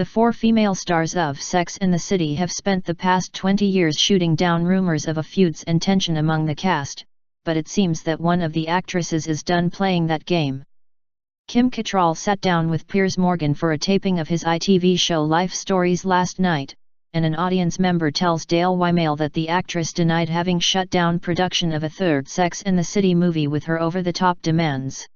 The four female stars of Sex and the City have spent the past 20 years shooting down rumors of a feuds and tension among the cast, but it seems that one of the actresses is done playing that game. Kim Cattrall sat down with Piers Morgan for a taping of his ITV show Life Stories last night, and an audience member tells Daily Mail that the actress denied having shut down production of a third Sex and the City movie with her over-the-top demands.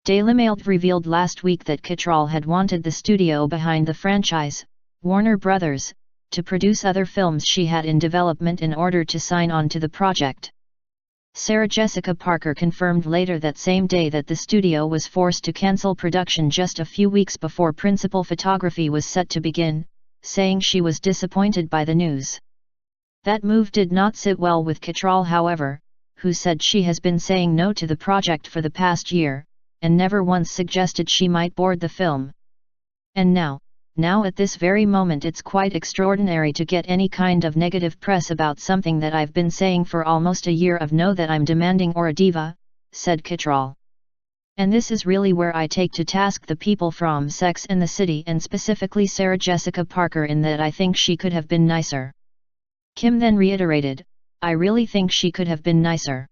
Daily Mail revealed last week that Cattrall had wanted the studio behind the franchise, Warner Brothers, to produce other films she had in development in order to sign on to the project. Sarah Jessica Parker confirmed later that same day that the studio was forced to cancel production just a few weeks before principal photography was set to begin, saying she was disappointed by the news. That move did not sit well with Cattrall, however, who said she has been saying no to the project for the past year, and never once suggested she might board the film. And now at this very moment it's quite extraordinary to get any kind of negative press about something that I've been saying for almost a year of no that I'm demanding or a diva, said Cattrall. And this is really where I take to task the people from Sex and the City and specifically Sarah Jessica Parker in that I think she could have been nicer. Kim then reiterated, I really think she could have been nicer.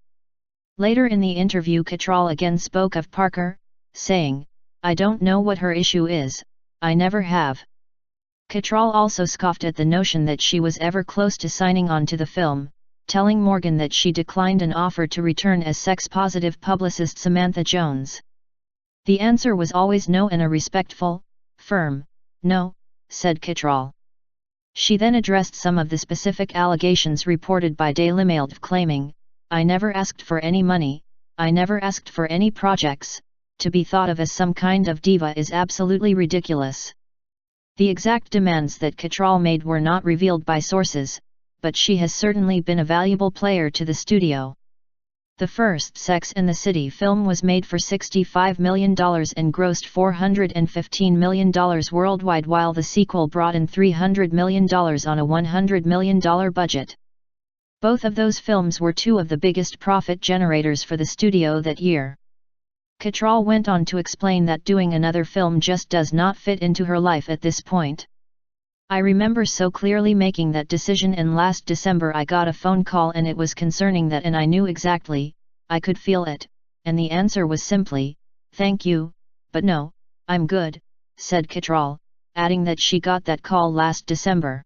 Later in the interview Cattrall again spoke of Parker, saying, I don't know what her issue is, I never have. Cattrall also scoffed at the notion that she was ever close to signing on to the film, telling Morgan that she declined an offer to return as sex-positive publicist Samantha Jones. The answer was always no, and a respectful, firm, no, said Cattrall. She then addressed some of the specific allegations reported by Daily Mail, claiming, I never asked for any money, I never asked for any projects, to be thought of as some kind of diva is absolutely ridiculous. The exact demands that Cattrall made were not revealed by sources, but she has certainly been a valuable player to the studio. The first Sex and the City film was made for $65 million and grossed $415 million worldwide, while the sequel brought in $300 million on a $100 million budget. Both of those films were two of the biggest profit generators for the studio that year. Cattrall went on to explain that doing another film just does not fit into her life at this point. I remember so clearly making that decision, and last December I got a phone call and it was concerning that, and I knew exactly, I could feel it, and the answer was simply, thank you, but no, I'm good, said Cattrall, adding that she got that call last December.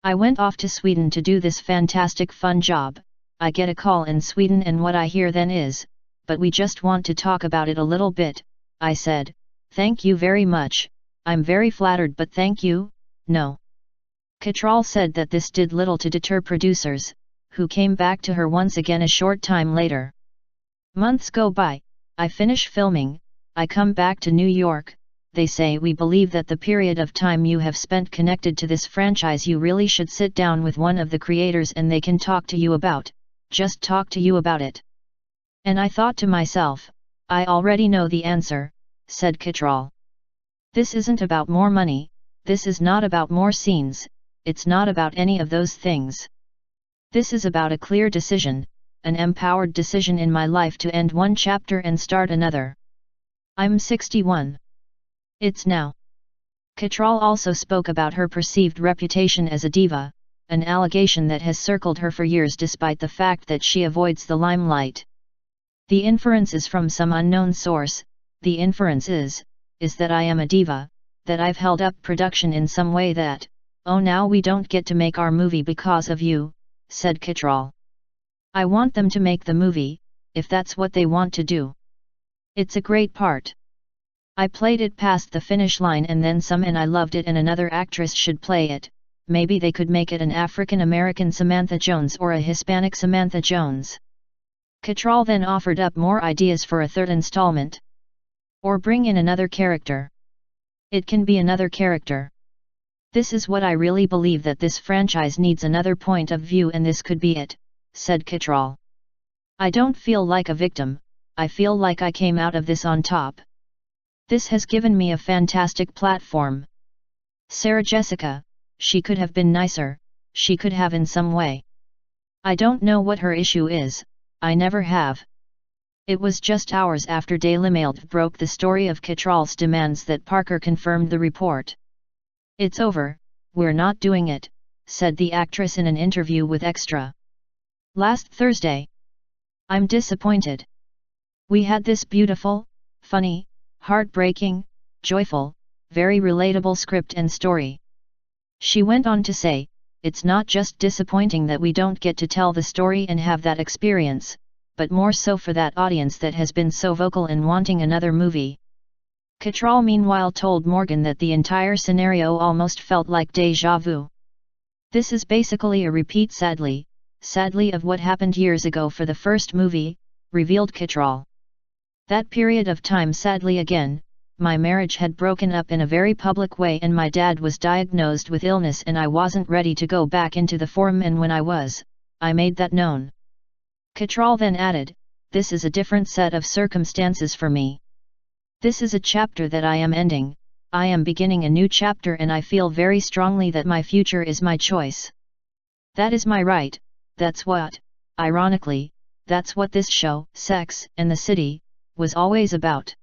I went off to Sweden to do this fantastic fun job, I get a call in Sweden and what I hear then is, but we just want to talk about it a little bit, I said, thank you very much, I'm very flattered but thank you, no. Cattrall said that this did little to deter producers, who came back to her once again a short time later. Months go by, I finish filming, I come back to New York, they say we believe that the period of time you have spent connected to this franchise you really should sit down with one of the creators and they can talk to you about, just talk to you about it. And I thought to myself, I already know the answer, said Cattrall. This isn't about more money, this is not about more scenes, it's not about any of those things. This is about a clear decision, an empowered decision in my life to end one chapter and start another. I'm 61. It's now. Cattrall also spoke about her perceived reputation as a diva, an allegation that has circled her for years despite the fact that she avoids the limelight. The inference is from some unknown source, the inference is that I am a diva, that I've held up production in some way that, oh now we don't get to make our movie because of you, said Cattrall. I want them to make the movie, if that's what they want to do. It's a great part. I played it past the finish line and then some, and I loved it, and another actress should play it, maybe they could make it an African American Samantha Jones or a Hispanic Samantha Jones. Cattrall then offered up more ideas for a third installment. Or bring in another character. It can be another character. This is what I really believe, that this franchise needs another point of view, and this could be it, said Cattrall. I don't feel like a victim, I feel like I came out of this on top. This has given me a fantastic platform. Sarah Jessica, she could have been nicer, she could have in some way. I don't know what her issue is, I never have. It was just hours after Daily Mail broke the story of Cattrall's demands that Parker confirmed the report. It's over, we're not doing it, said the actress in an interview with Extra. Last Thursday. I'm disappointed. We had this beautiful, funny, heartbreaking, joyful, very relatable script and story. She went on to say, it's not just disappointing that we don't get to tell the story and have that experience, but more so for that audience that has been so vocal in wanting another movie. Cattrall meanwhile told Morgan that the entire scenario almost felt like déjà vu. This is basically a repeat sadly of what happened years ago for the first movie, revealed Cattrall. That period of time sadly again, my marriage had broken up in a very public way and my dad was diagnosed with illness and I wasn't ready to go back into the forum, and when I was, I made that known. Cattrall then added, this is a different set of circumstances for me. This is a chapter that I am ending, I am beginning a new chapter and I feel very strongly that my future is my choice. That is my right, that's what, ironically, that's what this show, Sex and the City, was always about.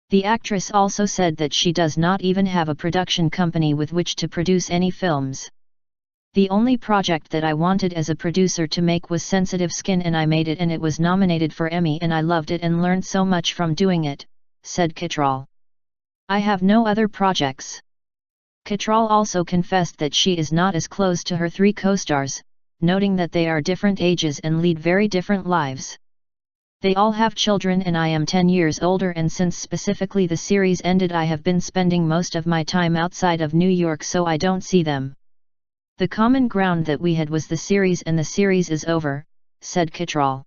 The actress also said that she does not even have a production company with which to produce any films. The only project that I wanted as a producer to make was Sensitive Skin and I made it and it was nominated for Emmy and I loved it and learned so much from doing it, said Cattrall. I have no other projects. Cattrall also confessed that she is not as close to her three co-stars, noting that they are different ages and lead very different lives. They all have children and I am 10 years older, and since specifically the series ended I have been spending most of my time outside of New York, so I don't see them. The common ground that we had was the series and the series is over, said Cattrall.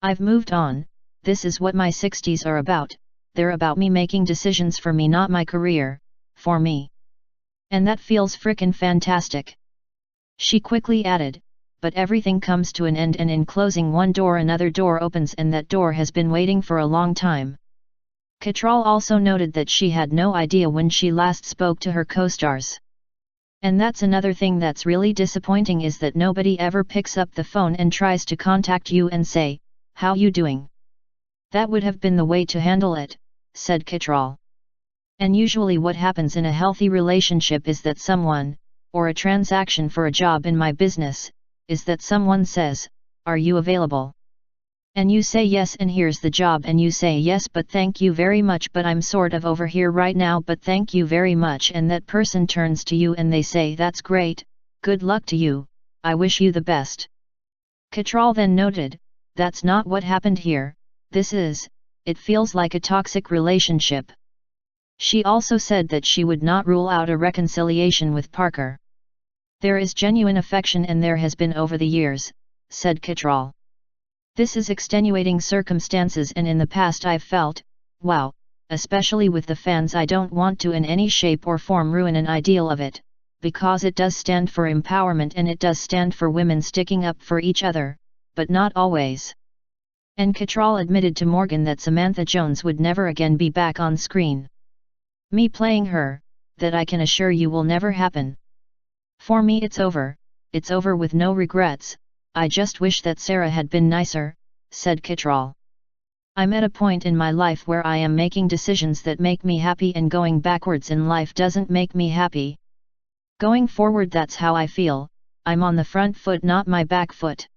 I've moved on, this is what my 60s are about, they're about me making decisions for me, not my career, for me. And that feels frickin' fantastic. She quickly added, but everything comes to an end and in closing one door another door opens and that door has been waiting for a long time. Cattrall also noted that she had no idea when she last spoke to her co-stars. And that's another thing that's really disappointing, is that nobody ever picks up the phone and tries to contact you and say, how you doing? That would have been the way to handle it, said Cattrall. And usually what happens in a healthy relationship is that someone, or a transaction for a job in my business, is that someone says, are you available? And you say yes and here's the job and you say yes but thank you very much but I'm sort of over here right now but thank you very much, and that person turns to you and they say that's great, good luck to you, I wish you the best. Cattrall then noted, that's not what happened here, it feels like a toxic relationship. She also said that she would not rule out a reconciliation with Parker. There is genuine affection and there has been over the years, said Cattrall. This is extenuating circumstances and in the past I've felt, wow, especially with the fans, I don't want to in any shape or form ruin an ideal of it, because it does stand for empowerment and it does stand for women sticking up for each other, but not always. And Cattrall admitted to Morgan that Samantha Jones would never again be back on screen. Me playing her, that I can assure you will never happen. For me it's over with no regrets, I just wish that Sarah had been nicer, said Cattrall. I'm at a point in my life where I am making decisions that make me happy and going backwards in life doesn't make me happy. Going forward that's how I feel, I'm on the front foot not my back foot.